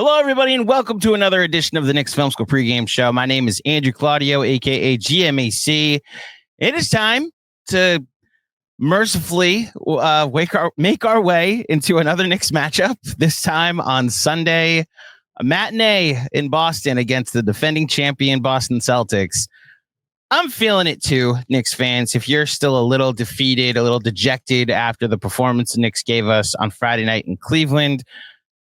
Hello, everybody, and welcome to another edition of the Knicks Film School Pregame Show. My name is Andrew Claudio, a.k.a. GMAC. It is time to mercifully make our way into another Knicks matchup, this time on Sunday, a matinee in Boston against the defending champion Boston Celtics. I'm feeling it too, Knicks fans. If you're still a little defeated, a little dejected after the performance the Knicks gave us on Friday night in Cleveland,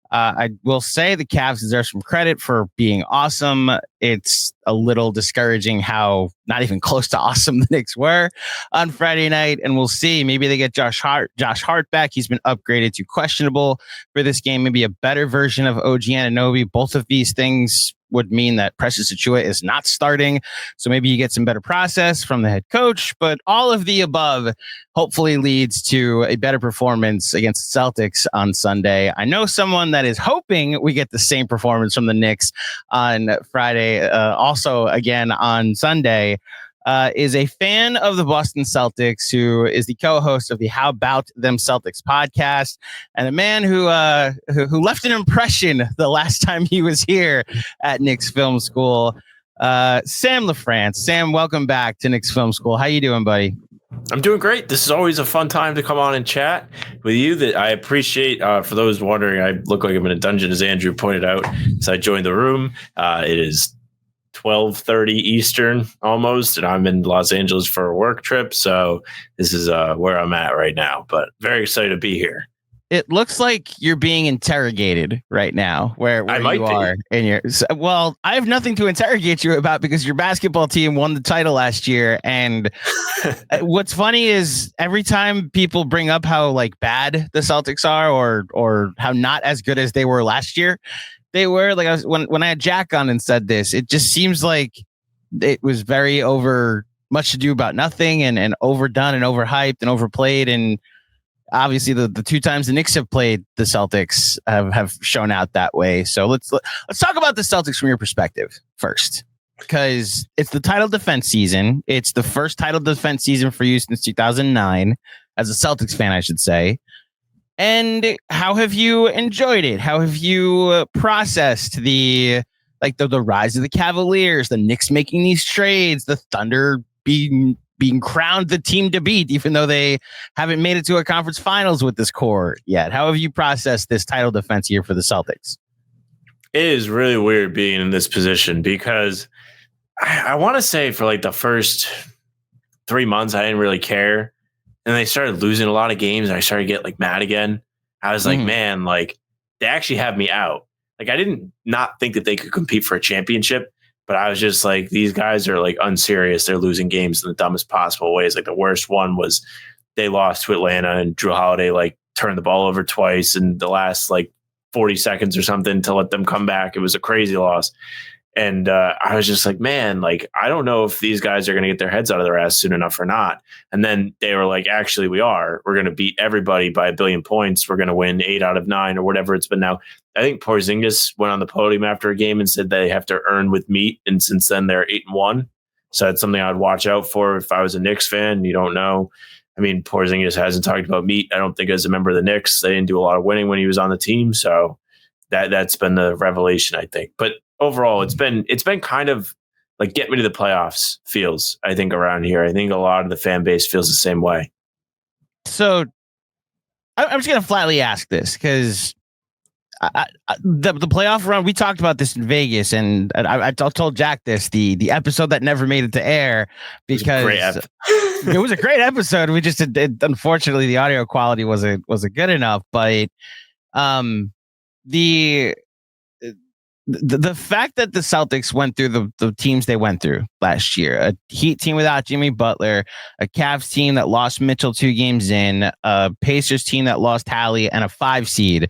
I will say the Cavs deserve some credit for being awesome. It's a little discouraging how not even close to awesome the Knicks were on Friday night. And we'll see. Maybe they get Josh Hart back. He's been upgraded to questionable for this game. Maybe a better version of OG Anunoby. Both of these things would mean that Precious Achiuwa is not starting. So maybe you get some better process from the head coach. But all of the above hopefully leads to a better performance against the Celtics on Sunday. I know someone that is hoping we get the same performance from the Knicks on Friday, also again on Sunday, is a fan of the Boston Celtics who is the co-host of the Bout Them Celtics podcast, and a man who left an impression the last time he was here at Knicks Film School, Sam LaFrance. Sam, welcome back to Knicks Film School. How you doing, buddy? I'm doing great. This is always a fun time to come on and chat with you. That I appreciate. For those wondering, I look like I'm in a dungeon, as Andrew pointed out. So I joined the room. It is 12:30 Eastern almost, and I'm in Los Angeles for a work trip. So this is where I'm at right now. But very excited to be here. It looks like you're being interrogated right now, where you are in your. Well, I have nothing to interrogate you about because your basketball team won the title last year. And what's funny is every time people bring up how like bad the Celtics are, or how not as good as they were last year, they were like when I had Jack on and said this, it just seems like it was very much to do about nothing and overdone and overhyped and overplayed. And obviously the two times the Knicks have played the Celtics have shown out that way. So let's talk about the Celtics from your perspective first, because it's the title defense season. It's the first title defense season for you since 2009 as a Celtics fan, I should say. And how have you enjoyed it? How have you processed the rise of the Cavaliers, the Knicks making these trades, the Thunder being crowned the team to beat, even though they haven't made it to a conference finals with this core yet? How have you processed this title defense year for the Celtics? It is really weird being in this position because I want to say for like the first 3 months, I didn't really care. And they started losing a lot of games, and I started to get like mad again. I was like, man, like they actually have me out. Like I didn't not think that they could compete for a championship, but I was just like, these guys are like unserious. They're losing games in the dumbest possible ways. Like the worst one was they lost to Atlanta, and Drew Holiday like turned the ball over twice in the last like 40 seconds or something to let them come back. It was a crazy loss. And I was just like, man, like, I don't know if these guys are going to get their heads out of their ass soon enough or not. And then they were like, actually, we are. We're going to beat everybody by 1 billion points. We're going to win 8 out of 9 or whatever it's been now. I think Porzingis went on the podium after a game and said they have to earn with meat. And since then, they're 8-1. So that's something I'd watch out for if I was a Knicks fan. You don't know. I mean, Porzingis hasn't talked about meat, I don't think, as a member of the Knicks. They didn't do a lot of winning when he was on the team. So that's been the revelation, I think. But overall, it's been kind of like get me to the playoffs feels, I think, around here. I think a lot of the fan base feels the same way. So I'm just going to flatly ask this because the playoff run, we talked about this in Vegas, and I told Jack this, the episode that never made it to air, because it was a great episode. We just unfortunately, the audio quality wasn't good enough, but the fact that the Celtics went through the teams they went through last year, a Heat team without Jimmy Butler, a Cavs team that lost Mitchell 2 games in, a Pacers team that lost Hallie, and a 5 seed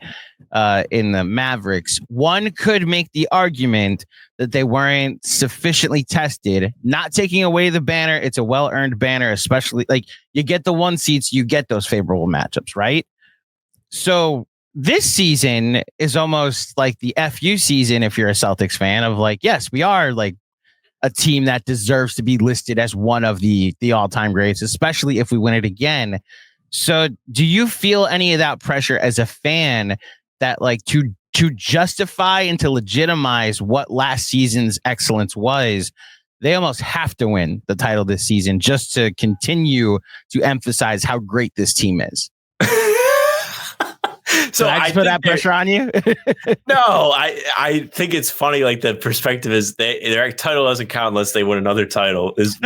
in the Mavericks, one could make the argument that they weren't sufficiently tested. Not taking away the banner, it's a well-earned banner, especially like you get the 1 seeds, you get those favorable matchups, right? So this season is almost like the FU season if you're a Celtics fan, of like, yes, we are like a team that deserves to be listed as one of the all-time greats, especially if we win it again. So do you feel any of that pressure as a fan that like to to justify and to legitimize what last season's excellence was, they almost have to win the title this season just to continue to emphasize how great this team is. So I just put that pressure on you. No, I think it's funny. Like the perspective is their title doesn't count unless they win another title. That's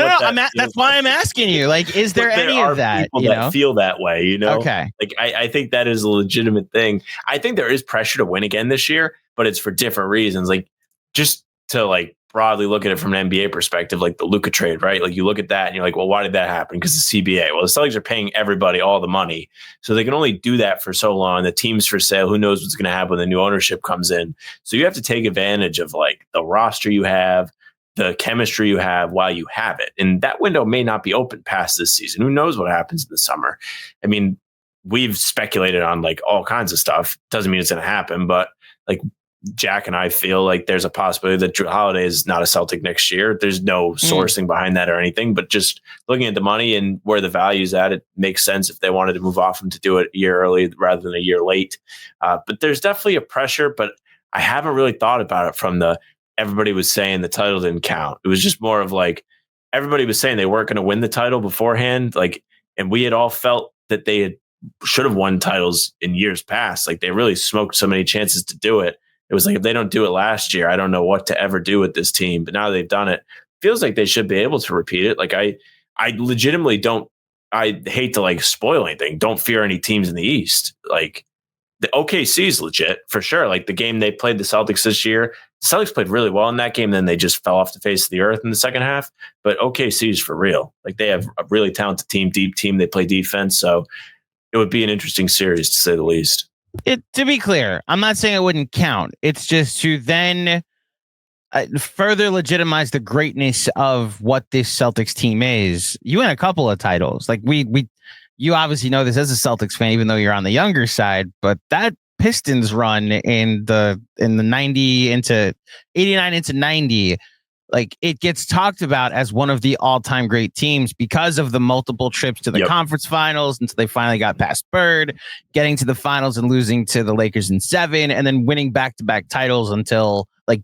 why I'm asking you. Like, is there any of that? People that feel that way, you know? Okay. Like I think that is a legitimate thing. I think there is pressure to win again this year, but it's for different reasons. Like just to like broadly look at it from an NBA perspective, like the Luka trade, right? Like you look at that and you're like, well, why did that happen? Because the CBA. Well, the Celtics are paying everybody all the money. So they can only do that for so long. The team's for sale. Who knows what's going to happen when the new ownership comes in? So you have to take advantage of like the roster you have, the chemistry you have while you have it. And that window may not be open past this season. Who knows what happens in the summer? I mean, we've speculated on like all kinds of stuff. Doesn't mean it's going to happen, but like Jack and I feel like there's a possibility that Drew Holiday is not a Celtic next year. There's no sourcing behind that or anything, but just looking at the money and where the value's at, it makes sense if they wanted to move off him to do it a year early rather than a year late. But there's definitely a pressure, but I haven't really thought about it from everybody was saying the title didn't count. It was just more of like, everybody was saying they weren't going to win the title beforehand. Like, and we had all felt that they should have won titles in years past. Like they really smoked so many chances to do it. It was like, if they don't do it last year, I don't know what to ever do with this team. But now they've done it. Feels like they should be able to repeat it. Like I legitimately don't, I hate to like spoil anything. Don't fear any teams in the East. Like the OKC is legit for sure. Like the game they played the Celtics this year, the Celtics played really well in that game. Then they just fell off the face of the earth in the second half. But OKC is for real. Like they have a really talented team, deep team. They play defense. So it would be an interesting series to say the least. To be clear, I'm not saying it wouldn't count. It's just to then further legitimize the greatness of what this Celtics team is. You win a couple of titles. Like you obviously know this as a Celtics fan, even though you're on the younger side. But that Pistons run in the 90 into 89 into 90. Like it gets talked about as one of the all-time great teams because of the multiple trips to the conference finals until they finally got past Bird, getting to the finals and losing to the Lakers in 7, and then winning back-to-back titles until like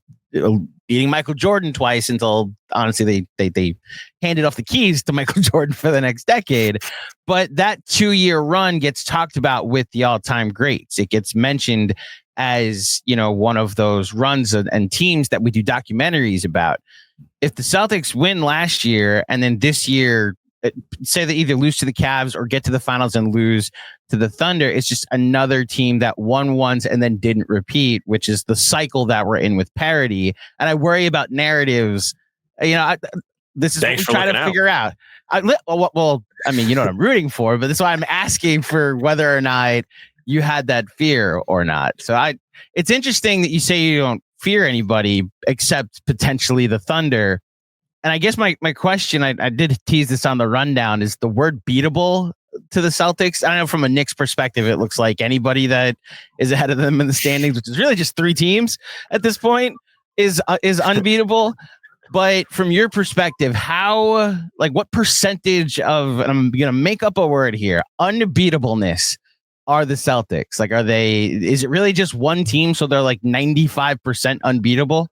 beating Michael Jordan twice until honestly they handed off the keys to Michael Jordan for the next decade. But that 2-year run gets talked about with the all-time greats. It gets mentioned as, you know, one of those runs and teams that we do documentaries about. If the Celtics win last year and then this year, say they either lose to the Cavs or get to the finals and lose to the Thunder, it's just another team that won once and then didn't repeat, which is the cycle that we're in with parity. And I worry about narratives. You know, this is what we try to figure out. Well, I mean, you know what I'm rooting for, but that's why I'm asking for whether or not you had that fear or not. So it's interesting that you say you don't fear anybody except potentially the Thunder. And I guess my question, I did tease this on the rundown, is the word beatable to the Celtics. I know from a Knicks perspective, it looks like anybody that is ahead of them in the standings, which is really just 3 teams at this point, is unbeatable. But from your perspective, what percentage of, and I'm going to make up a word here, unbeatableness are the Celtics? Like, is it really just one team? So they're like 95% unbeatable?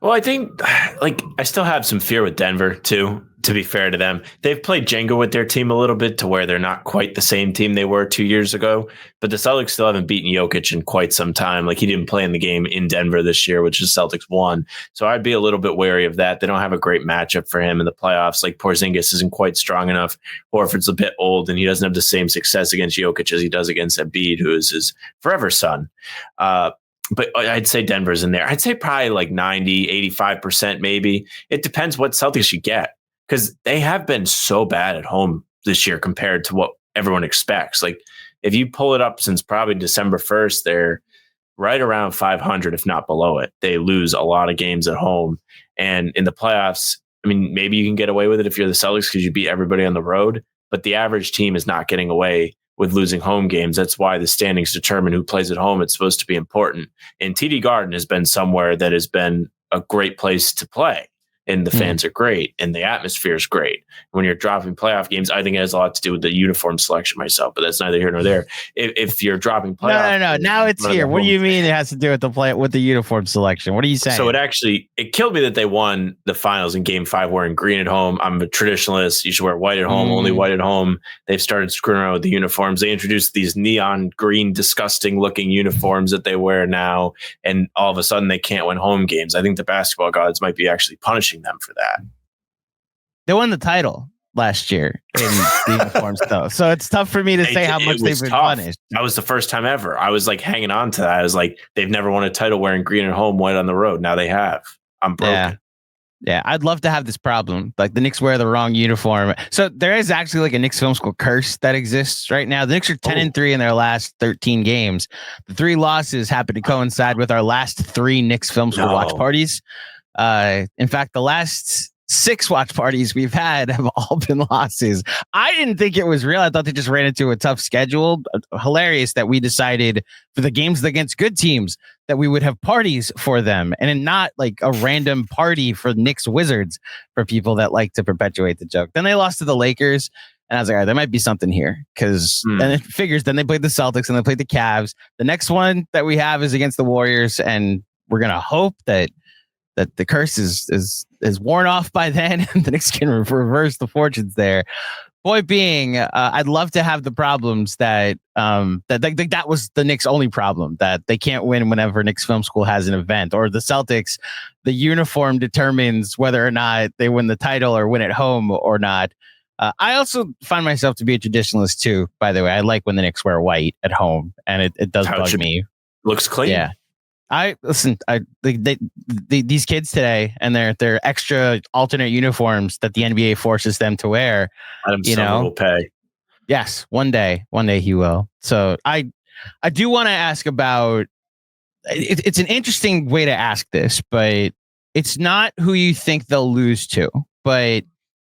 Well, I think like I still have some fear with Denver too, to be fair to them. They've played Jenga with their team a little bit to where they're not quite the same team they were 2 years ago, but the Celtics still haven't beaten Jokic in quite some time. Like he didn't play in the game in Denver this year, which is Celtics won. So I'd be a little bit wary of that. They don't have a great matchup for him in the playoffs. Like Porzingis isn't quite strong enough. Horford's a bit old and he doesn't have the same success against Jokic as he does against Embiid, who is his forever son. But I'd say Denver's in there. I'd say probably like 90, 85% maybe. It depends what Celtics you get, because they have been so bad at home this year compared to what everyone expects. Like if you pull it up since probably December 1st, they're right around 500, if not below it. They lose a lot of games at home. And in the playoffs, I mean, maybe you can get away with it if you're the Celtics because you beat everybody on the road, but the average team is not getting away with losing home games. That's why the standings determine who plays at home. It's supposed to be important. And TD Garden has been somewhere that has been a great place to play. and the fans are great and the atmosphere is great. When you're dropping playoff games, I think it has a lot to do with the uniform selection myself, but that's neither here nor there. If you're dropping playoff, no. Now it's here. What do you mean it has to do with the uniform selection? What are you saying? So it killed me that they won the finals in Game 5 wearing green at home. I'm a traditionalist. You should wear white at home, only white at home. They've started screwing around with the uniforms. They introduced these neon green, disgusting looking uniforms that they wear now, and all of a sudden they can't win home games. I think the basketball gods might be actually punishing them for that. They won the title last year in the uniforms, though. So it's tough for me to say how much they've been punished. That was the first time ever. I was like hanging on to that. I was like, they've never won a title wearing green at home, white on the road. Now they have. I'm broken. Yeah, I'd love to have this problem. Like the Knicks wear the wrong uniform. So there is actually like a Knicks Film School curse that exists right now. The Knicks are 10-3 in their last 13 games. The 3 losses happen to coincide with our last 3 Knicks Film School watch parties. In fact, the last 6 watch parties we've had have all been losses. I didn't think it was real. I thought they just ran into a tough schedule. Hilarious that we decided for the games against good teams that we would have parties for them and not like a random party for Knicks Wizards for people that like to perpetuate the joke. Then they lost to the Lakers. And I was like, all right, there might be something here because then it figures then they played the Celtics and they played the Cavs. The next one that we have is against the Warriors. And we're going to hope that the curse is worn off by then and the Knicks can reverse the fortunes there. Point being, I'd love to have the problems that was the Knicks' only problem, that they can't win whenever Knicks Film School has an event, or the Celtics, the uniform determines whether or not they win the title or win at home or not. I also find myself to be a traditionalist too, by the way. I like when the Knicks wear white at home, and it does bug me. Looks clean. Yeah. These kids today and their extra alternate uniforms that the NBA forces them to wear. Adam Silver will pay. Yes, one day he will. So I do want to ask about. It's an interesting way to ask this, but it's not who you think they'll lose to, but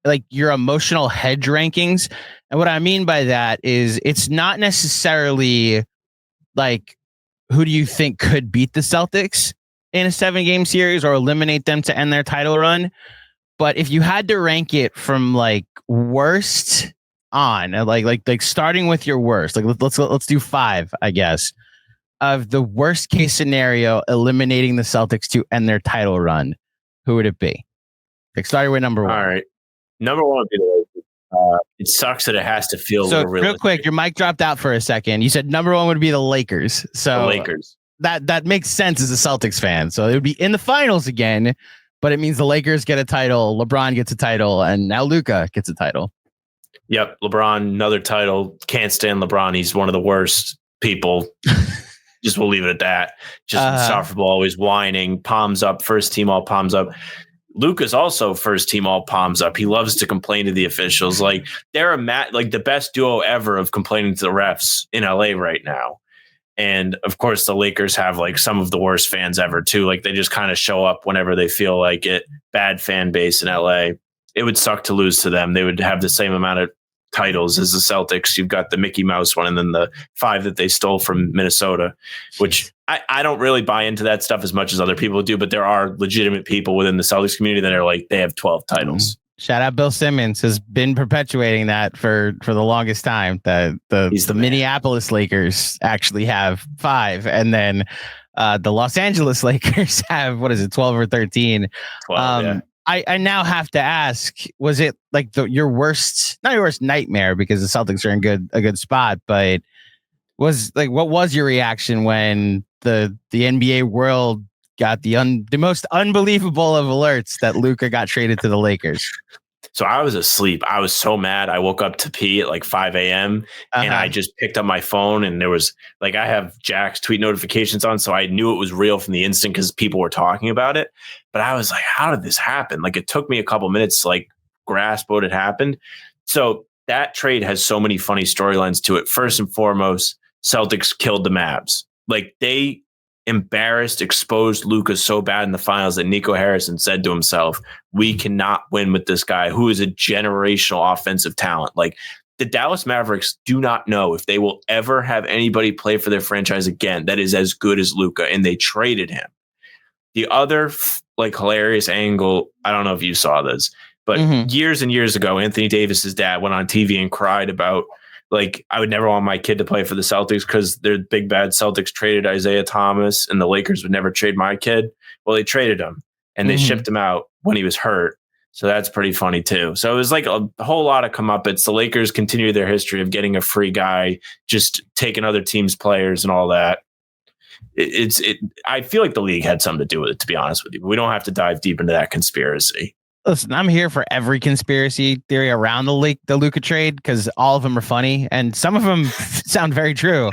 like your emotional hedge rankings. And what I mean by that is it's not necessarily like, who do you think could beat the Celtics in a 7-game series or eliminate them to end their title run? But if you had to rank it from like worst on, like starting with your worst, like let's do 5, I guess, of the worst case scenario, eliminating the Celtics to end their title run, who would it be? Like starting with number 1. All right, number 1 would be the Lakers. It sucks that it has to feel so real quick. Your mic dropped out for a second. You said number 1 would be the Lakers. So the Lakers. That makes sense as a Celtics fan. So it would be in the finals again, but it means the Lakers get a title, LeBron gets a title, and now Luka gets a title. Yep, LeBron, another title. Can't stand LeBron. He's one of the worst people. Just we'll leave it at that. Just insufferable, always whining, palms up, first team all palms up. Luka's also first team all palms up. He loves to complain to the officials. Like they're like the best duo ever of complaining to the refs in LA right now. And of course the Lakers have like some of the worst fans ever too. Like they just kind of show up whenever they feel like it. Bad fan base in LA. It would suck to lose to them. They would have the same amount of titles as the Celtics. You've got the Mickey Mouse one and then the 5 that they stole from Minnesota, which I don't really buy into that stuff as much as other people do, but there are legitimate people within the Celtics community that are like, they have 12 titles. Shout out Bill Simmons, has been perpetuating that for the longest time, that the Minneapolis Lakers actually have 5, and then the Los Angeles Lakers have, 12 or 13? 12, yeah. I now have to ask, was it like not your worst nightmare, because the Celtics are in a good spot, but what was your reaction when the NBA world got the most unbelievable of alerts that Luka got traded to the Lakers? So I was asleep. I was so mad. I woke up to pee at like 5 a.m. and I just picked up my phone, and there was like, I have Jack's tweet notifications on, so I knew it was real from the instant because people were talking about it. But I was like, how did this happen? Like it took me a couple minutes to like grasp what had happened. So that trade has so many funny storylines to it. First and foremost, Celtics killed the Mavs. Like they exposed Luka so bad in the finals that Nico Harrison said to himself, we cannot win with this guy who is a generational offensive talent. Like the Dallas Mavericks do not know if they will ever have anybody play for their franchise again that is as good as Luka, and they traded him. The other like hilarious angle. I don't know if you saw this, but years and years ago, Anthony Davis's dad went on TV and cried about, like, I would never want my kid to play for the Celtics because their big bad Celtics traded Isaiah Thomas and the Lakers would never trade my kid. Well, they traded him and they shipped him out when he was hurt. So that's pretty funny too. So it was like a whole lot of comeuppance. The Lakers continue their history of getting a free guy, just taking other teams' players and all that. I feel like the league had something to do with it, to be honest with you. But we don't have to dive deep into that conspiracy. Listen, I'm here for every conspiracy theory around the Luka trade because all of them are funny and some of them sound very true.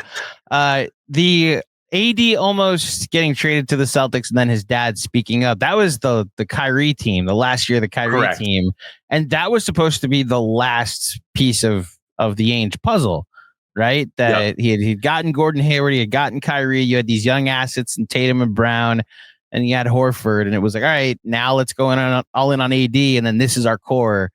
The AD almost getting traded to the Celtics and then his dad speaking up. That was the Kyrie team, the last year of the Kyrie team. And that was supposed to be the last piece of the Ainge puzzle, right? That he'd gotten Gordon Hayward, he had gotten Kyrie, you had these young assets and Tatum and Brown, and he had Horford. And it was like, all right, now let's go all in on AD. And then this is our core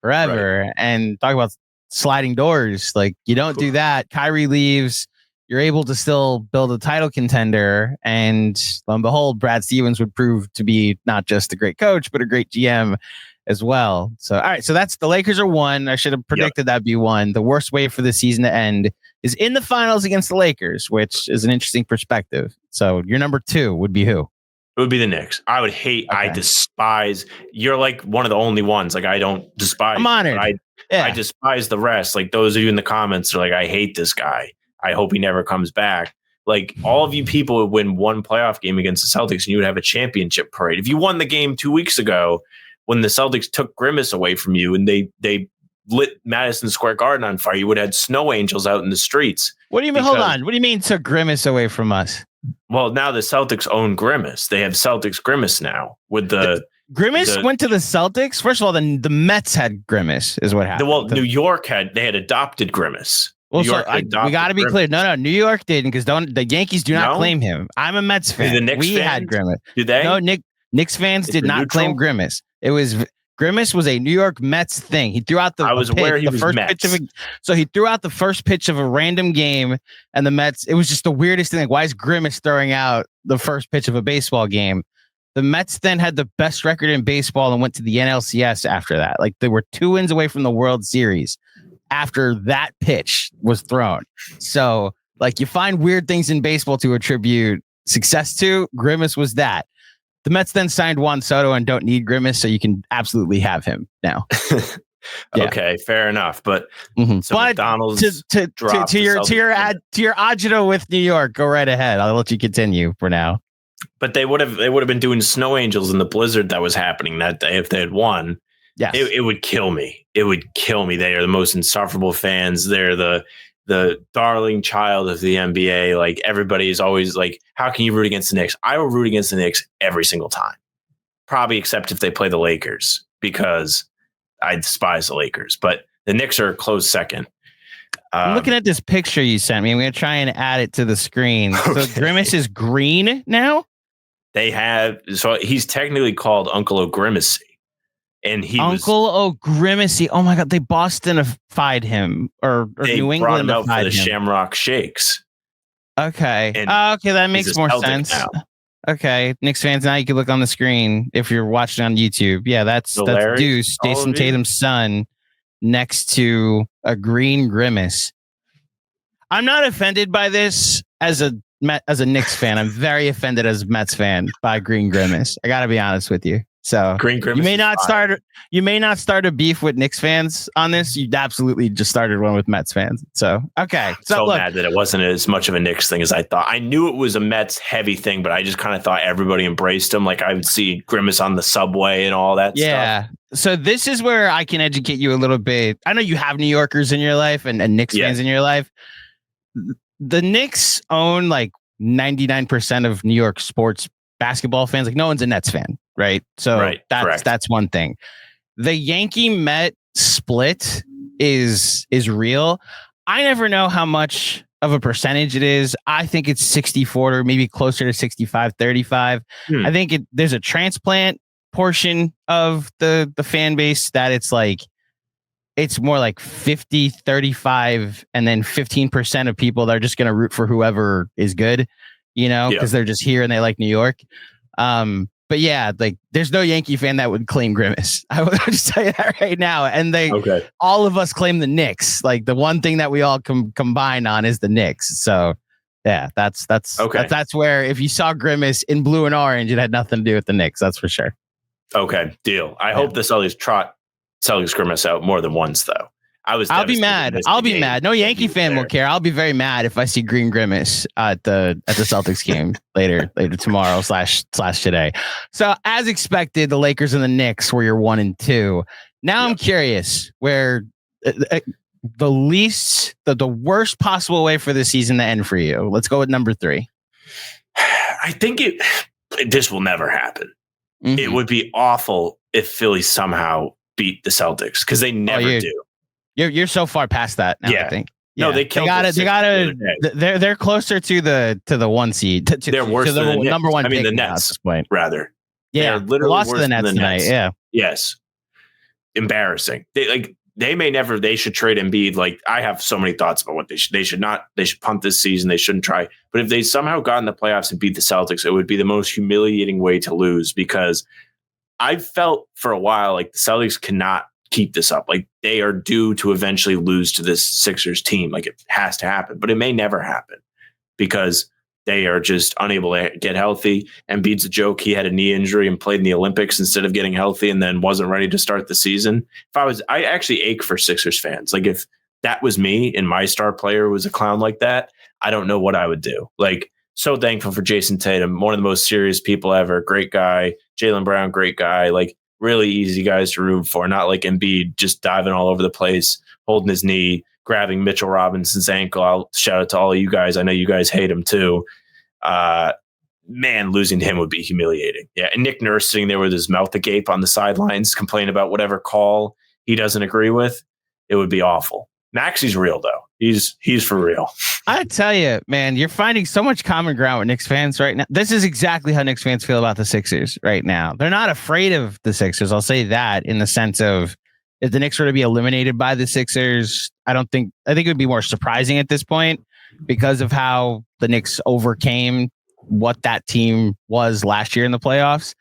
forever. Right. And talk about sliding doors. Like, you don't do that. Kyrie leaves. You're able to still build a title contender. And lo and behold, Brad Stevens would prove to be not just a great coach, but a great GM as well. So, all right. So that's the Lakers are one. I should have predicted that'd be one. The worst way for the season to end is in the finals against the Lakers, which is an interesting perspective. So your number two would be who? It would be the Knicks. I would hate, I despise, you're like one of the only ones. Like, I don't despise. I'm honored. I despise the rest. Like, those of you in the comments are like, I hate this guy. I hope he never comes back. Like, all of you people would win one playoff game against the Celtics and you would have a championship parade. If you won the game 2 weeks ago when the Celtics took Grimace away from you and they lit Madison Square Garden on fire, you would have had snow angels out in the streets. What do you mean? Hold on. What do you mean took Grimace away from us? Well, now the Celtics own Grimace. They have Celtics Grimace now with the Grimace went to the Celtics. First of all, the Mets had Grimace is what happened. New York had adopted Grimace. Well, we got to be clear. No, New York didn't because the Yankees do not claim him. I'm a Mets fan. The Knicks fans had Grimace. Did they? No, Knicks fans did not claim Grimace. It was Grimace was a New York Mets thing. He threw out the. I was aware he was Mets. So he threw out the first pitch of a random game, and the Mets. It was just the weirdest thing. Like, why is Grimace throwing out the first pitch of a baseball game? The Mets then had the best record in baseball and went to the NLCS after that. Like, they were 2 wins away from the World Series after that pitch was thrown. So, like, you find weird things in baseball to attribute success to. Grimace was that. The Mets then signed Juan Soto and don't need Grimace, so you can absolutely have him now. Okay, fair enough. But so but McDonald's to your agita with New York, go right ahead. I'll let you continue for now. But they would have been doing snow angels in the blizzard that was happening that day if they had won. Yes. It would kill me. It would kill me. They are the most insufferable fans. They're the darling child of the NBA. Like, everybody is always like, how can you root against the Knicks? I will root against the Knicks every single time. Probably except if they play the Lakers, because I despise the Lakers. But the Knicks are a close second. I'm looking at this picture you sent me. I'm going to try and add it to the screen. Okay. So Grimace is green now? So he's technically called Uncle O'Grimacy. And Uncle O'Grimacy. Oh my God, they Bostonified him, or New England brought him out for the Shamrock Shakes. Okay. Okay, that makes more sense. Now. Okay, Knicks fans, now you can look on the screen if you're watching on YouTube. Yeah, that's Deuce, Jason Tatum's son, next to a green Grimace. I'm not offended by this as a Knicks fan. I'm very offended as a Mets fan by green Grimace. I got to be honest with you. So green Grimace, you may not start a beef with Knicks fans on this. You absolutely just started one with Mets fans. So okay. So mad that it wasn't as much of a Knicks thing as I thought. I knew it was a Mets heavy thing, but I just kind of thought everybody embraced him. Like, I would see Grimace on the subway and all that stuff. Yeah. So this is where I can educate you a little bit. I know you have New Yorkers in your life and Knicks fans in your life. The Knicks own like 99% of New York sports basketball fans. Like, no one's a Nets fan. Right. So that's one thing. The Yankee Met split is real. I never know how much of a percentage it is. I think it's 60-40, or maybe closer to 65-35. I think there's a transplant portion of the fan base that it's more like 50-35, and then 15% of people that are just going to root for whoever is good, because they're just here and they like New York. But yeah, like there's no Yankee fan that would claim Grimace. I will just tell you that right now. And all of us claim the Knicks. Like the one thing that we all combine on is the Knicks. So yeah, that's where if you saw Grimace in blue and orange, it had nothing to do with the Knicks. That's for sure. Okay, deal. I hope the Celtics trot Celtics Grimace out more than once, though. I'll be mad. No Yankee fan will care. I'll be very mad if I see Green Grimace at the Celtics game later tomorrow / today. So as expected, the Lakers and the Knicks were your 1 and 2. Now I'm curious where the worst possible way for the season to end for you. Let's go with number 3. I think this will never happen. Mm-hmm. It would be awful if Philly somehow beat the Celtics because they never do. You're so far past that now, I think. No, they got it. They're closer to the 1 seed. They're worse than the number 1. I mean, the Nets, rather. Yeah, literally lost to the Nets tonight. Yeah. Yes. Embarrassing. They should trade Embiid. Like, I have so many thoughts about what they should punt this season. They shouldn't try. But if they somehow got in the playoffs and beat the Celtics, it would be the most humiliating way to lose because I felt for a while like the Celtics cannot keep this up. Like they are due to eventually lose to this Sixers team. Like it has to happen, but it may never happen because they are just unable to get healthy. Embiid's a joke. He had a knee injury and played in the Olympics instead of getting healthy and then wasn't ready to start the season. I actually ache for Sixers fans. Like if that was me and my star player was a clown like that, I don't know what I would do. Like so thankful for Jason Tatum, one of the most serious people ever. Great guy. Jaylen Brown, great guy. Like really easy guys to root for. Not like Embiid just diving all over the place, holding his knee, grabbing Mitchell Robinson's ankle. I'll shout out to all of you guys. I know you guys hate him too. Man, losing to him would be humiliating. Yeah. And Nick Nurse sitting there with his mouth agape on the sidelines, complaining about whatever call he doesn't agree with. It would be awful. Maxey's real though. He's for real. I tell you, man, you're finding so much common ground with Knicks fans right now. This is exactly how Knicks fans feel about the Sixers right now. They're not afraid of the Sixers. I'll say that in the sense of if the Knicks were to be eliminated by the Sixers, I think it would be more surprising at this point because of how the Knicks overcame what that team was last year in the playoffs.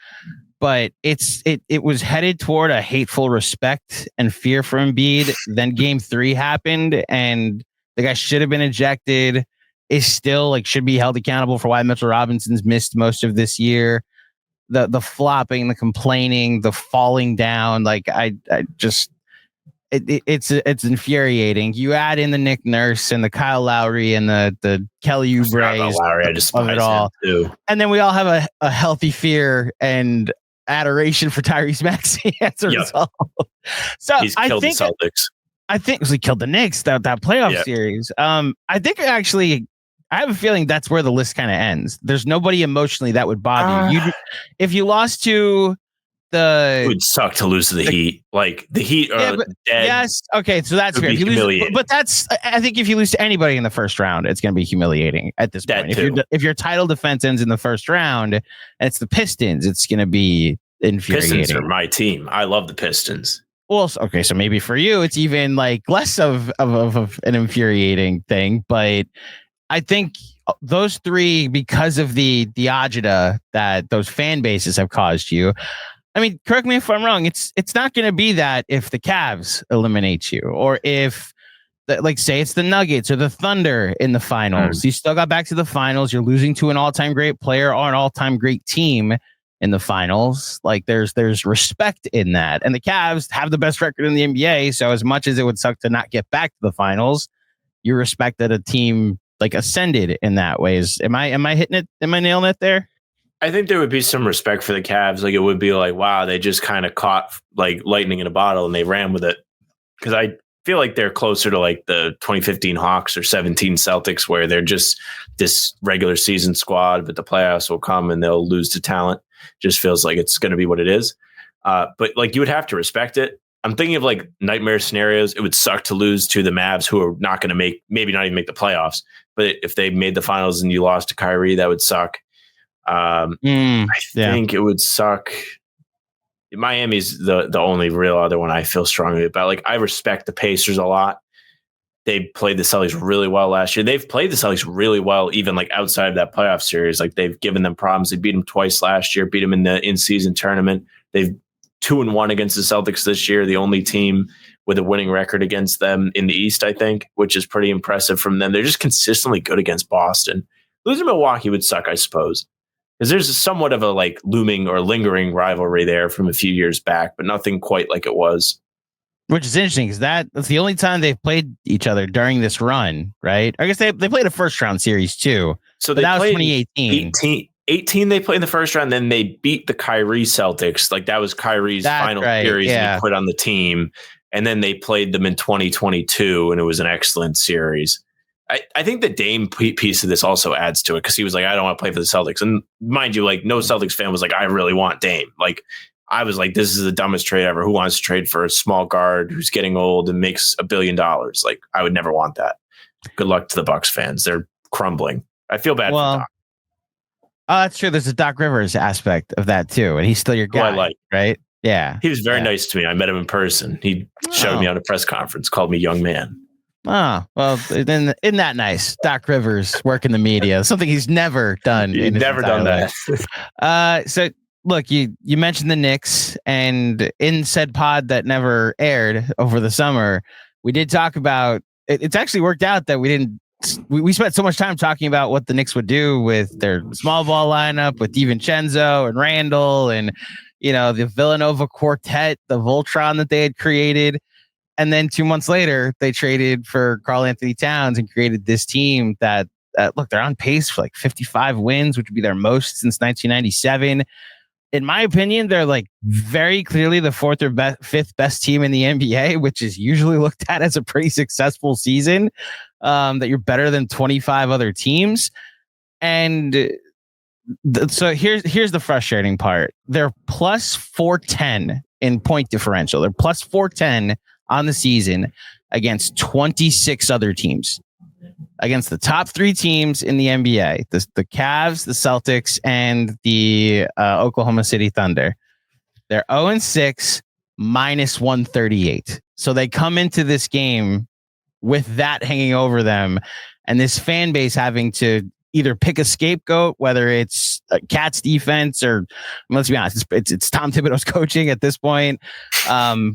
But it was headed toward a hateful respect and fear for Embiid. Then game 3 happened and the guy should have been ejected, is still should be held accountable for why Mitchell Robinson's missed most of this year. The flopping, the complaining, the falling down. It's infuriating. You add in the Nick Nurse and the Kyle Lowry and the Kelly Oubre Lowry, I despise it all. Too. And then we all have a healthy fear and adoration for Tyrese Maxey as a result. So he's killed the Celtics. I think he killed the Knicks that playoff series. I think actually, I have a feeling that's where the list kind of ends. There's nobody emotionally that would bother you. If you lost to it would suck to lose to the Heat. Like the Heat are dead. Yes. Okay. So that's fair. I think if you lose to anybody in the first round, it's going to be humiliating at this point. If your title defense ends in the first round and it's the Pistons, it's going to be infuriating. Pistons are my team. I love the Pistons. Well, okay. So maybe for you, it's even less of an infuriating thing, but I think those 3, because of the agita that those fan bases have caused you. I mean, correct me if I'm wrong. It's not going to be that if the Cavs eliminate you or if, say it's the Nuggets or the Thunder in the finals. You still got back to the finals. You're losing to an all-time great player or an all-time great team in the finals. There's respect in that. And the Cavs have the best record in the NBA. So as much as it would suck to not get back to the finals, you respect that a team ascended in that ways. Am I hitting it? Am I nailing it there? I think there would be some respect for the Cavs. It would be wow, they just kind of caught lightning in a bottle and they ran with it. Because I feel like they're closer to the 2015 Hawks or 17 Celtics, where they're just this regular season squad, but the playoffs will come and they'll lose to talent. Just feels like it's going to be what it is. But you would have to respect it. I'm thinking of nightmare scenarios. It would suck to lose to the Mavs, who are not going to maybe not even make the playoffs. But if they made the finals and you lost to Kyrie, that would suck. I think it would suck. Miami's the only real other one I feel strongly about. I respect the Pacers a lot. They played the Celtics really well last year. They've played the Celtics really well, even like outside of that playoff series. Like they've given them problems. They beat them twice last year, beat them in the in-season tournament. They've 2-1 against the Celtics this year, the only team with a winning record against them in the East, I think, which is pretty impressive from them. They're just consistently good against Boston. Losing Milwaukee would suck, I suppose, because there's somewhat of a like looming or lingering rivalry there from a few years back, but nothing quite like it was. Which is interesting because that's the only time they've played each other during this run, right? I guess they played a first round series too. So that was 2018. 18 they played in the first round, then they beat the Kyrie Celtics. Like that was Kyrie's final series he put on the team. And then they played them in 2022, and it was an excellent series. I think the Dame piece of this also adds to it because he was like, I don't want to play for the Celtics. And mind you, like no Celtics fan was like, I really want Dame. Like I was like, this is the dumbest trade ever. Who wants to trade for a small guard who's getting old and makes $1 billion? Like I would never want that. Good luck to the Bucks fans. They're crumbling. I feel bad for Doc. Oh, that's true. There's a Doc Rivers aspect of that too. And he's still your guy, right? Yeah. He was very nice to me. I met him in person. He showed me on a press conference, called me young man. Oh, well, then isn't that nice? Doc Rivers working the media, something he's never done. He's never done that. So look, you mentioned the Knicks, and in said pod that never aired over the summer, we did talk about it. It's actually worked out that we spent so much time talking about what the Knicks would do with their small ball lineup with DiVincenzo and Randall and, the Villanova quartet, the Voltron that they had created. And then 2 months later, they traded for Karl-Anthony Towns and created this team that look, they're on pace for like 55 wins, which would be their most since 1997. In my opinion, they're like very clearly the fourth or fifth best team in the NBA, which is usually looked at as a pretty successful season, that you're better than 25 other teams. And so here's the frustrating part. They're plus 410 in point differential. They're plus 410 on the season against 26 other teams, against the top three teams in the NBA, the Cavs, the Celtics, and the Oklahoma City Thunder. They're 0-6, minus 138. So they come into this game with that hanging over them, and this fan base having to either pick a scapegoat, whether it's Cat's defense or, let's be honest, it's Tom Thibodeau's coaching at this point,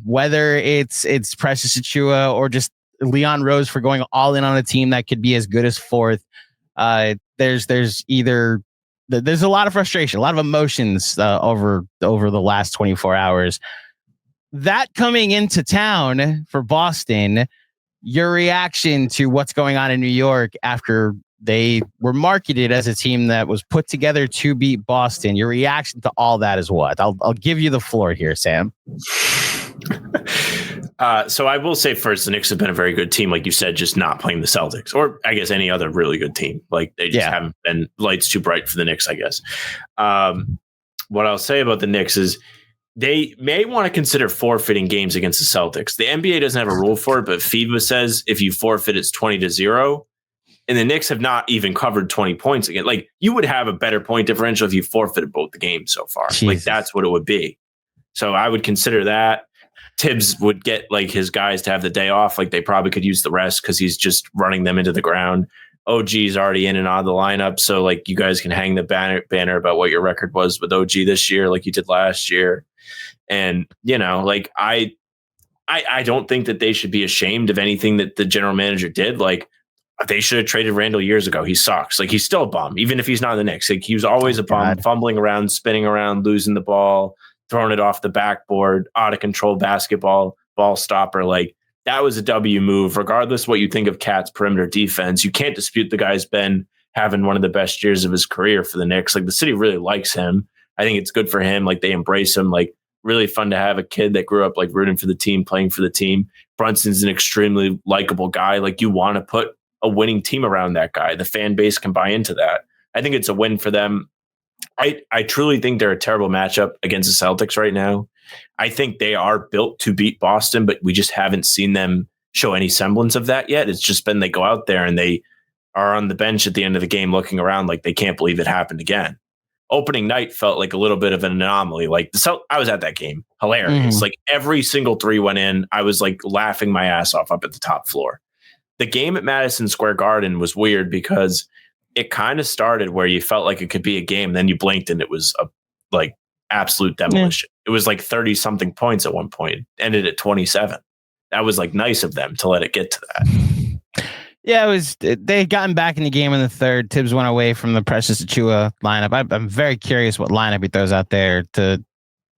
whether it's Precious Achiuwa or just Leon Rose for going all in on a team that could be as good as fourth. There's a lot of frustration, a lot of emotions over the last 24 hours. That coming into town for Boston, your reaction to what's going on in New York after they were marketed as a team that was put together to beat Boston, your reaction to all that is what? I'll give you the floor here, Sam. So I will say first, the Knicks have been a very good team, like you said, just not playing the Celtics, or I guess any other really good team. Like they just haven't been lights too bright for the Knicks, I guess. What I'll say about the Knicks is they may want to consider forfeiting games against the Celtics. The NBA doesn't have a rule for it, but FIBA says if you forfeit, it's 20-0. And the Knicks have not even covered 20 points again. Like you would have a better point differential if you forfeited both the games so far. Jesus. Like that's what it would be. So I would consider that. Tibbs would get like his guys to have the day off. Like they probably could use the rest because he's just running them into the ground. OG is already in and out of the lineup. So like you guys can hang the banner about what your record was with OG this year, like you did last year. And, like I don't think that they should be ashamed of anything that the general manager did. Like they should have traded Randall years ago. He sucks. Like he's still a bum, even if he's not in the Knicks. Like he was always a bum, fumbling around, spinning around, losing the ball, throwing it off the backboard, out of control basketball, ball stopper. Like that was a W move, regardless what you think of Cat's perimeter defense. You can't dispute the guy's been having one of the best years of his career for the Knicks. Like the city really likes him. I think it's good for him. Like they embrace him. Like really fun to have a kid that grew up like rooting for the team, playing for the team. Brunson's an extremely likable guy. Like you want to put a winning team around that guy. The fan base can buy into that. I think it's a win for them. I truly think they're a terrible matchup against the Celtics right now. I think they are built to beat Boston, but we just haven't seen them show any semblance of that yet. It's just been they go out there and they are on the bench at the end of the game looking around like they can't believe it happened again. Opening night felt like a little bit of an anomaly. Like I was at that game. Hilarious. Like every single three went in. I was like laughing my ass off up at the top floor. the game at Madison Square Garden was weird because it kind of started where you felt like it could be a game. Then you blinked and it was a like absolute demolition. It was like 30 something points at one point, ended at 27. That was like nice of them to let it get to that. Yeah, it was. They had gotten back in the game in the third. Tibbs went away from the Precious Achiuwa lineup. I'm very curious what lineup he throws out there to,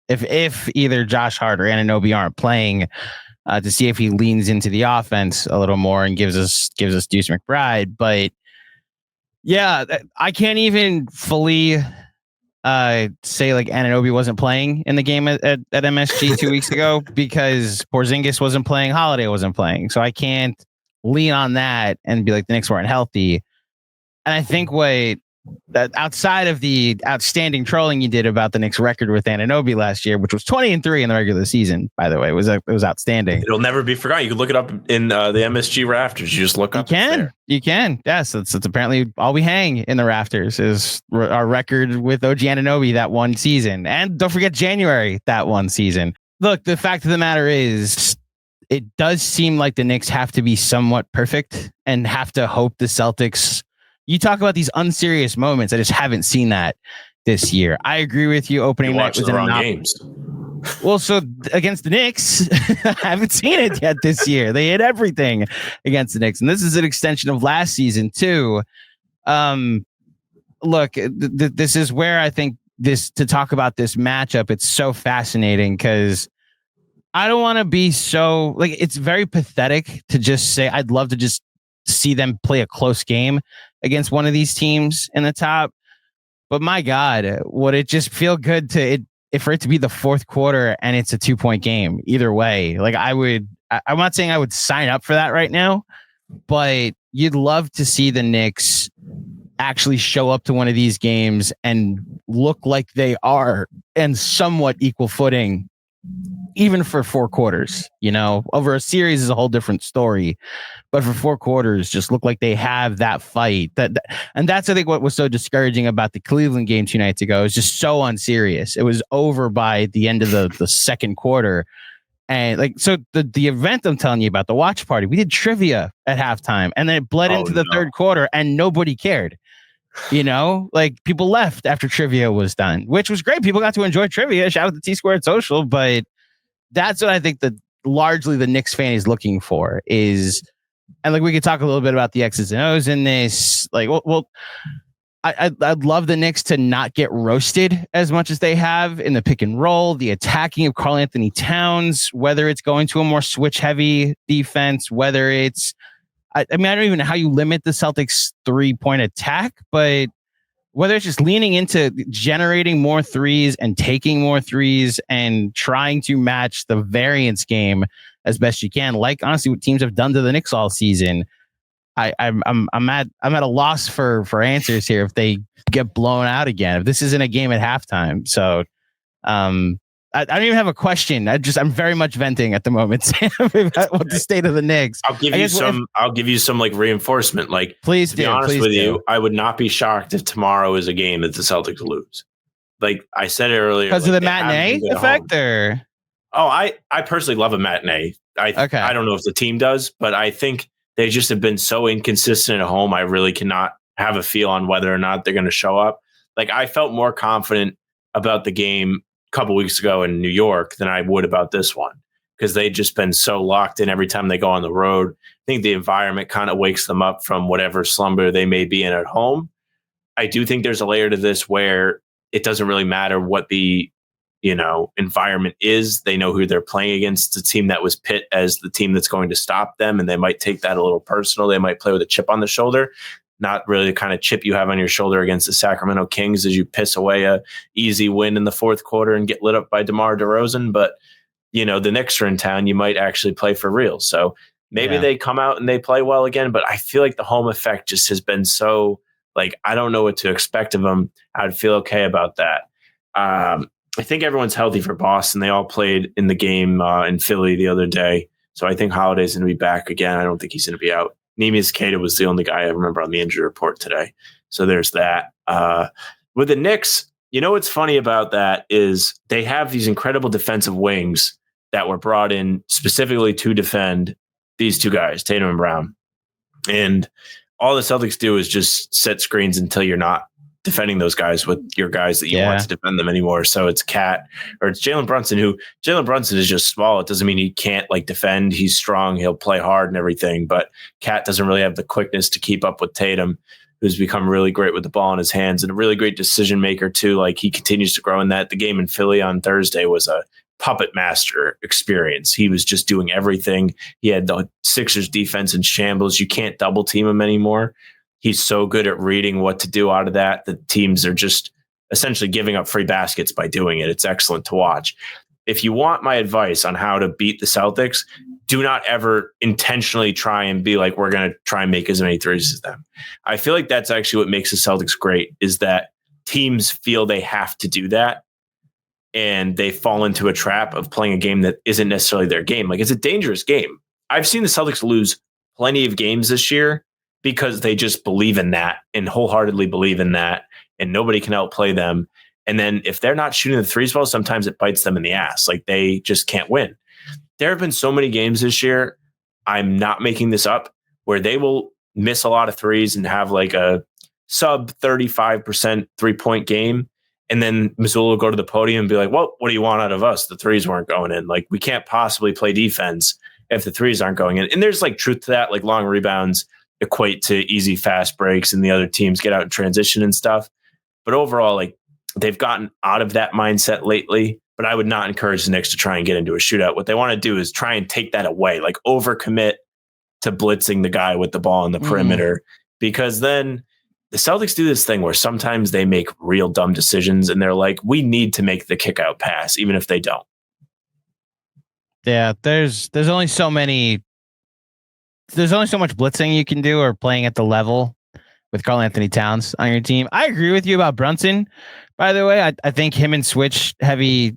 if either Josh Hart or Anunoby aren't playing, to see if he leans into the offense a little more and gives us Deuce McBride. But yeah, I can't even fully say like Anunoby wasn't playing in the game at MSG 2 weeks ago because Porzingis wasn't playing, Holiday wasn't playing, so I can't lean on that and be like the Knicks weren't healthy. And I think that outside of the outstanding trolling you did about the Knicks record with Anunoby last year, which was 20-3 in the regular season, by the way, it was outstanding. It'll never be forgotten. You can look it up in the MSG rafters. You just look up. You can. Yes, that's apparently all we hang in the rafters is our record with OG Anunoby that one season. And don't forget January that one season. Look, the fact of the matter is, it does seem like the Knicks have to be somewhat perfect and have to hope the Celtics. You talk about these unserious moments. I just haven't seen that this year. I agree with you. Opening night was the wrong games. Well, so against the Knicks, I haven't seen it yet this year. They hit everything against the Knicks, and this is an extension of last season too. Look, this is where I think to talk about this matchup, it's so fascinating because I don't want to be so like, it's very pathetic to just say I'd love to just see them play a close game against one of these teams in the top. But my God, would it just feel good for it to be the fourth quarter and it's a 2-point game either way? Like I'm not saying I would sign up for that right now, but you'd love to see the Knicks actually show up to one of these games and look like they are in somewhat equal footing, even for 4 quarters. Over a series is a whole different story, but for 4 quarters, just look like they have that fight. And that's, I think, what was so discouraging about the Cleveland game 2 nights ago. It was just so unserious. It was over by the end of the second quarter. And so the event I'm telling you about, the watch party, we did trivia at halftime, and then it bled into the third quarter, and nobody cared. Like people left after trivia was done, which was great. People got to enjoy trivia. Shout out to T-Squared Social, but that's what I think that largely the Knicks fan is looking for is, and like we could talk a little bit about the X's and O's in this. Like, well, I'd love the Knicks to not get roasted as much as they have in the pick and roll, the attacking of Karl-Anthony Towns, whether it's going to a more switch heavy defense, whether it's, I don't even know how you limit the Celtics 3-point attack, but whether it's just leaning into generating more threes and taking more threes and trying to match the variance game as best you can, like honestly what teams have done to the Knicks all season. I'm at a loss for answers here if they get blown out again, if this isn't a game at halftime. So I don't even have a question. I'm very much venting at the moment, Sam, about what the state of the Knicks. I'll give you some like reinforcement. Like, please to do. Be honest please with do. you, I would not be shocked if tomorrow is a game that the Celtics lose. Like I said it earlier, because of the matinee effect, or I personally love a matinee. I don't know if the team does, but I think they just have been so inconsistent at home. I really cannot have a feel on whether or not they're going to show up. Like I felt more confident about the game couple weeks ago in New York than I would about this one because they've just been so locked in every time they go on the road. I think the environment kind of wakes them up from whatever slumber they may be in at home. I do think there's a layer to this where it doesn't really matter what the environment is. They know who they're playing against. It's a team that was pit as the team that's going to stop them, and they might take that a little personal. They might play with a chip on the shoulder. Not really the kind of chip you have on your shoulder against the Sacramento Kings as you piss away a easy win in the fourth quarter and get lit up by DeMar DeRozan. But, the Knicks are in town. You might actually play for real. So maybe they come out and they play well again. But I feel like the home effect just has been so, like, I don't know what to expect of them. I'd feel okay about that. I think everyone's healthy for Boston. They all played in the game in Philly the other day. So I think Holiday's going to be back again. I don't think he's going to be out. Neemias Queta was the only guy I remember on the injury report today. So there's that. With the Knicks, what's funny about that is they have these incredible defensive wings that were brought in specifically to defend these two guys, Tatum and Brown. And all the Celtics do is just set screens until you're not defending those guys with your guys that you want to defend them anymore. So it's Cat or it's Jalen Brunson, who Jalen Brunson is just small. It doesn't mean he can't like defend. He's strong. He'll play hard and everything, but Cat doesn't really have the quickness to keep up with Tatum, who's become really great with the ball in his hands and a really great decision maker too. Like he continues to grow in that. The game in Philly on Thursday was a puppet master experience. He was just doing everything. He had the Sixers defense in shambles. You can't double team him anymore. He's so good at reading what to do out of that. The teams are just essentially giving up free baskets by doing it. It's excellent to watch. If you want my advice on how to beat the Celtics, do not ever intentionally try and be like, we're going to try and make as many threes as them. I feel like that's actually what makes the Celtics great, is that teams feel they have to do that. And they fall into a trap of playing a game that isn't necessarily their game. Like, it's a dangerous game. I've seen the Celtics lose plenty of games this year because they just believe in that and wholeheartedly believe in that, and nobody can outplay them. And then if they're not shooting the threes well, sometimes it bites them in the ass. Like, they just can't win. There have been so many games this year, I'm not making this up, where they will miss a lot of threes and have like a sub 35% 3-point game. And then Missoula will go to the podium and be like, well, what do you want out of us? The threes weren't going in. Like, we can't possibly play defense if the threes aren't going in. And there's like truth to that. Like, long rebounds equate to easy fast breaks and the other teams get out in transition and stuff. But overall, like, they've gotten out of that mindset lately. But I would not encourage the Knicks to try and get into a shootout. What they want to do is try and take that away, like overcommit to blitzing the guy with the ball in the perimeter, because then the Celtics do this thing where sometimes they make real dumb decisions and they're like, we need to make the kick out pass, even if they don't. Yeah, there's only so much blitzing you can do or playing at the level with Karl-Anthony Towns on your team. I agree with you about Brunson, by the way. I think him and switch heavy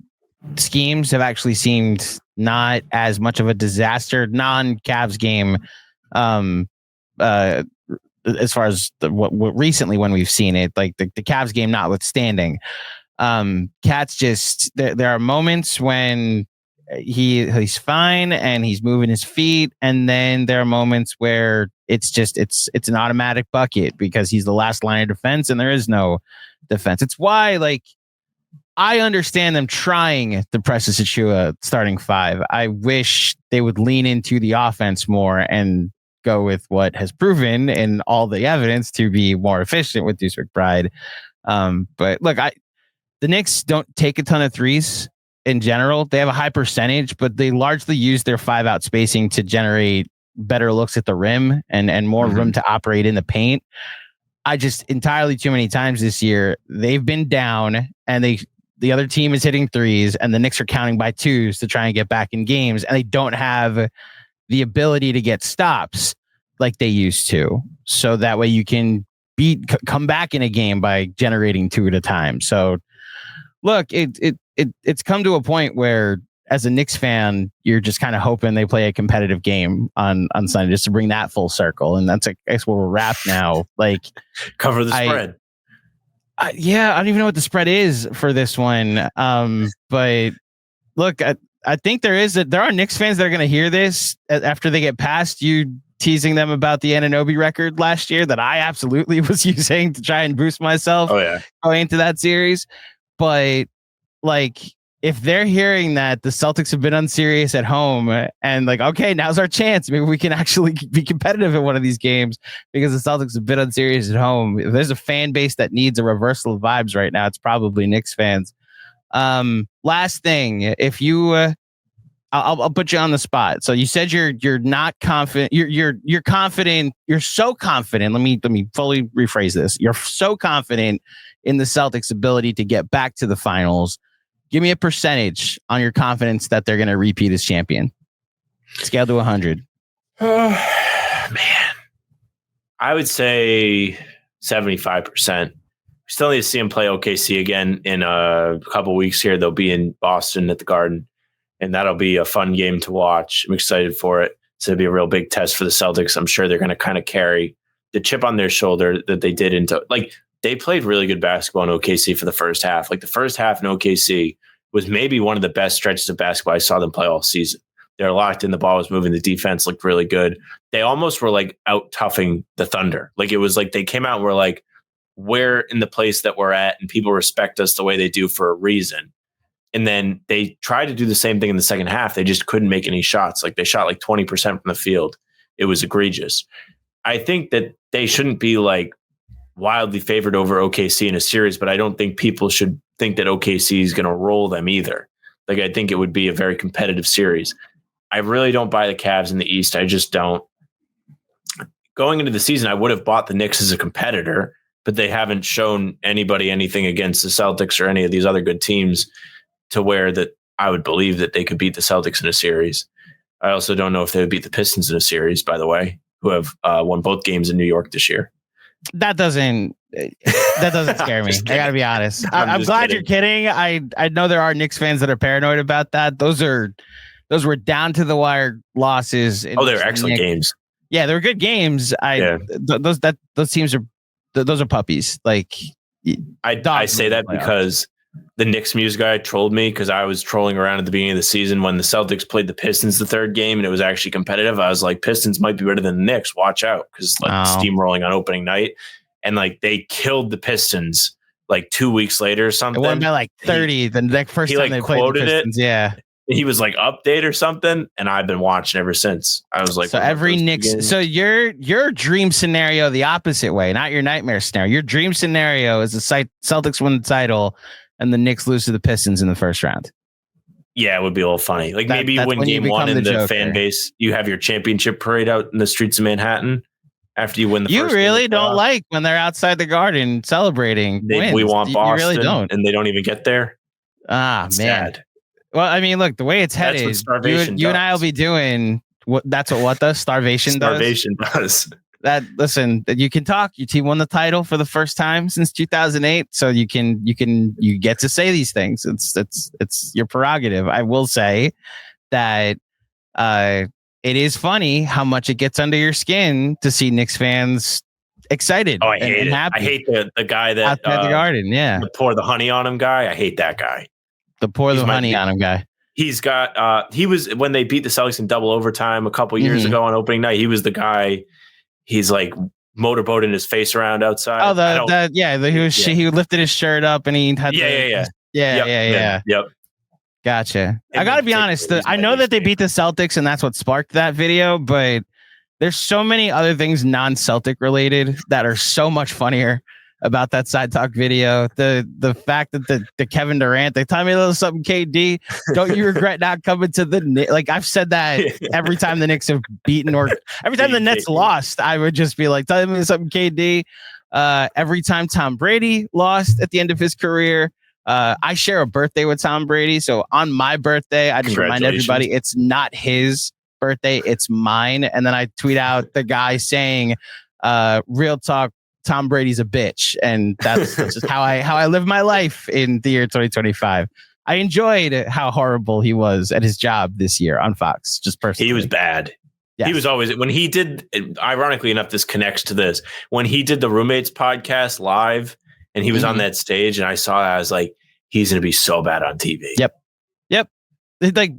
schemes have actually seemed not as much of a disaster non-Cavs game. As far as what recently when we've seen it, like the Cavs game notwithstanding, Cat's just there are moments when he's fine and he's moving his feet, and then there are moments where it's an automatic bucket because he's the last line of defense and there is no defense. It's why, like, I understand them trying the Precious Achiuwa starting five. I wish they would lean into the offense more and go with what has proven in all the evidence to be more efficient with Deuce McBride. But look, the Knicks don't take a ton of threes in general. They have a high percentage, but they largely use their 5-out spacing to generate better looks at the rim and more room to operate in the paint. I just entirely too many times this year, they've been down and the other team is hitting threes and the Knicks are counting by twos to try and get back in games, and they don't have the ability to get stops like they used to. So that way you can come back in a game by generating two at a time. So look, it's come to a point where as a Knicks fan, you're just kind of hoping they play a competitive game on Sunday just to bring that full circle. And that's, I guess, where we're wrapped now. Like, cover the spread. Yeah, I don't even know what the spread is for this one. But look, I think there are Knicks fans that are going to hear this after they get past you teasing them about the Anunoby record last year that I absolutely was using to try and boost myself going into that series. But like, if they're hearing that the Celtics have been unserious at home and like, okay, now's our chance. Maybe we can actually be competitive in one of these games because the Celtics have been unserious at home. If there's a fan base that needs a reversal of vibes right now, it's probably Knicks fans. Last thing, if you, I'll put you on the spot. So you said you're not confident. You're confident. You're so confident. Let me fully rephrase this. You're so confident in the Celtics' ability to get back to the finals. Give me a percentage on your confidence that they're going to repeat as champion. Scale to 100. Oh, man. I would say 75%. We still need to see them play OKC again in a couple weeks here. They'll be in Boston at the Garden, and that'll be a fun game to watch. I'm excited for it. So it'll be a real big test for the Celtics. I'm sure they're going to kind of carry the chip on their shoulder that they did into, like, they played really good basketball in OKC for the first half. Like, the first half in OKC was maybe one of the best stretches of basketball I saw them play all season. They're locked in. The ball was moving. The defense looked really good. They almost were like out toughing the Thunder. Like it was like they came out and were like, we're in the place that we're at and people respect us the way they do for a reason. And then they tried to do the same thing in the second half. They just couldn't make any shots. Like they shot like 20% from the field. It was egregious. I think that they shouldn't be like wildly favored over OKC in a series, but I don't think people should think that OKC is going to roll them either. Like I think it would be a very competitive series. I really don't buy the Cavs in the East. I just don't. Going into the season, I would have bought the Knicks as a competitor, but they haven't shown anybody anything against the Celtics or any of these other good teams to where that I would believe that they could beat the Celtics in a series. I also don't know if they would beat the Pistons in a series, by the way, who have won both games in New York this year. That doesn't scare me. I gotta be honest. I'm glad you're kidding. I know there are Knicks fans that are paranoid about that. Those were down to the wire losses. They were excellent games. Yeah, they were good games. Those teams are those are puppies. Like I say that because the Knicks Muse guy trolled me because I was trolling around at the beginning of the season when the Celtics played the Pistons the third game and it was actually competitive. I was like, Pistons might be better than the Knicks. Watch out, because steamrolling on opening night, and like they killed the Pistons like 2 weeks later or something. It went by like 30 the next first time they played the Pistons. Yeah. He was like update or something, and I've been watching ever since. I was like, so every Knicks. So your dream scenario, the opposite way, not your nightmare scenario. Your dream scenario is the Celtics win the title and the Knicks lose to the Pistons in the first round. Yeah, it would be a little funny. Like maybe you win game one and the fan base, you have your championship parade out in the streets of Manhattan after you win the first. You really don't like when they're outside the Garden celebrating wins. We want Boston, you really don't. And they don't even get there. It's man. Sad. Well, I mean, look, the way it's headed, you and I will be doing what does starvation does. That listen, you can talk. Your team won the title for the first time since 2008, so you get to say these things. It's your prerogative. I will say that it is funny how much it gets under your skin to see Knicks fans excited. Oh, I hate it. Happy. I hate the guy that outside the Garden. Yeah, the pour the honey on him guy. I hate that guy. The pour the honey on him guy. He's got. He was when they beat the Celtics in double overtime a couple years ago on opening night. He was the guy. He's like motorboating his face around outside. Oh, he lifted his shirt up and he had Yep. Gotcha. I got to be honest. I know that they beat the Celtics and that's what sparked that video, but there's so many other things non-Celtic related that are so much funnier about that side talk video. The fact that the Kevin Durant, they tell me a little something, KD. Don't you regret not coming to the Knicks? Like I've said that every time the Knicks have beaten or every time the Nets lost, I would just be like, tell me something, KD. Every time Tom Brady lost at the end of his career, I share a birthday with Tom Brady. So on my birthday, I just remind everybody it's not his birthday, it's mine. And then I tweet out the guy saying, real talk, Tom Brady's a bitch, and that's just how I live my life in the year 2025. I enjoyed how horrible he was at his job this year on Fox. Just personally, he was bad. Yes. He was always when he did. Ironically enough, this connects to this when he did the Roommates podcast live, and he was on that stage, and I saw that I was like, he's going to be so bad on TV. Yep. Like,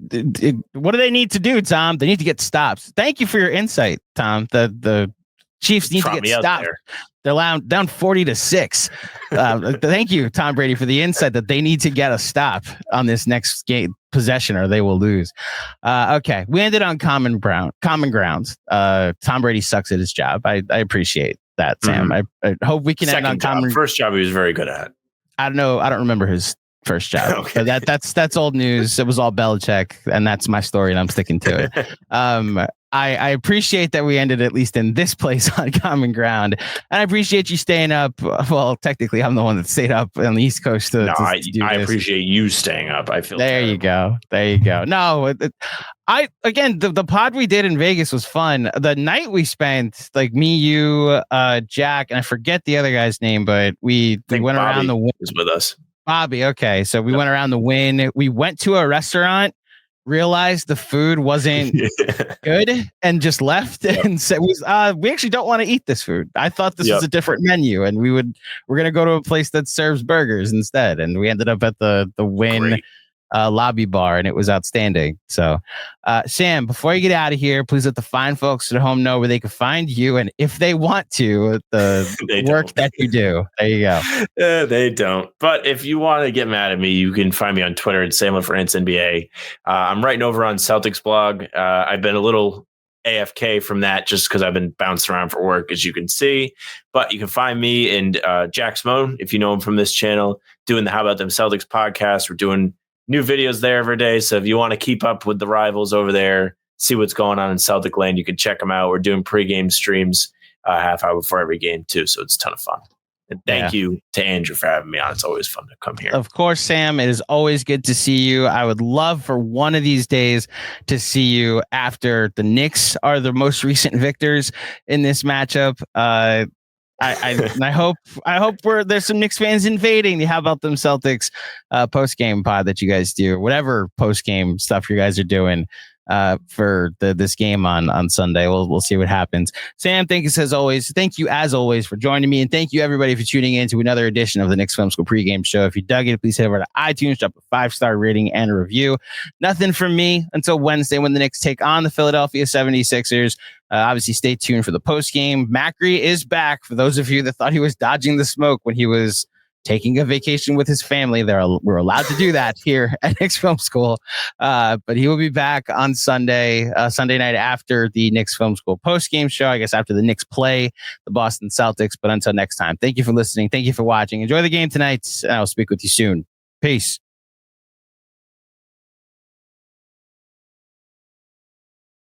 what do they need to do, Tom? They need to get stops. Thank you for your insight, Tom. The Chiefs need to get stopped. They're down 40-6. Thank you, Tom Brady, for the insight that they need to get a stop on this next game possession or they will lose. Okay, we ended on common ground. Tom Brady sucks at his job. I appreciate that, Sam. I hope we can end on common. First job he was very good at. I don't know. I don't remember his first job. Okay. But that's old news. It was all Belichick, and that's my story, and I'm sticking to it. I appreciate that we ended at least in this place on common ground, and I appreciate you staying up. Well, technically, I'm the one that stayed up on the East Coast. I appreciate you staying up. I feel there. Terrible. There you go. No, the pod we did in Vegas was fun. The night we spent, like me, you, Jack, and I forget the other guy's name, but we went around the Wynn. Was with us. Bobby. Okay, so we went around the Wynn. We went to a restaurant. Realized the food wasn't good and just left and said, we actually don't want to eat this food. I thought this was a different menu and we're going to go to a place that serves burgers instead. And we ended up at the Wynn. lobby bar, and it was outstanding. So, Sam, before you get out of here, please let the fine folks at home know where they can find you, and if they want to, the work that you do. There you go. They don't. But if you want to get mad at me, you can find me on Twitter at Sam LaFrance NBA. I'm writing over on Celtics blog. I've been a little AFK from that just because I've been bouncing around for work, as you can see. But you can find me and Jack Simone, if you know him from this channel, doing the How About Them Celtics podcast. We're doing new videos there every day. So if you want to keep up with the rivals over there, see what's going on in Celtic land, you can check them out. We're doing pregame streams half hour before every game too. So it's a ton of fun. And thank you to Andrew for having me on. It's always fun to come here. Of course, Sam. It is always good to see you. I would love for one of these days to see you after the Knicks are the most recent victors in this matchup. I hope there's some Knicks fans invading the How About Them Celtics post game pod that you guys do, whatever post game stuff you guys are doing for this game on Sunday. We'll see what happens. Sam, thank you as always for joining me, and thank you everybody for tuning in to another edition of the Knicks Film School pregame show. If you dug it, please head over to iTunes, drop a 5-star rating and a review. Nothing from me until Wednesday when the Knicks take on the Philadelphia 76ers. Obviously, stay tuned for the post game. Macri is back. For those of you that thought he was dodging the smoke when he was taking a vacation with his family, we're allowed to do that here at Knicks Film School. But he will be back on Sunday night after the Knicks Film School post-game show, I guess after the Knicks play the Boston Celtics. But until next time, thank you for listening. Thank you for watching. Enjoy the game tonight, and I'll speak with you soon. Peace.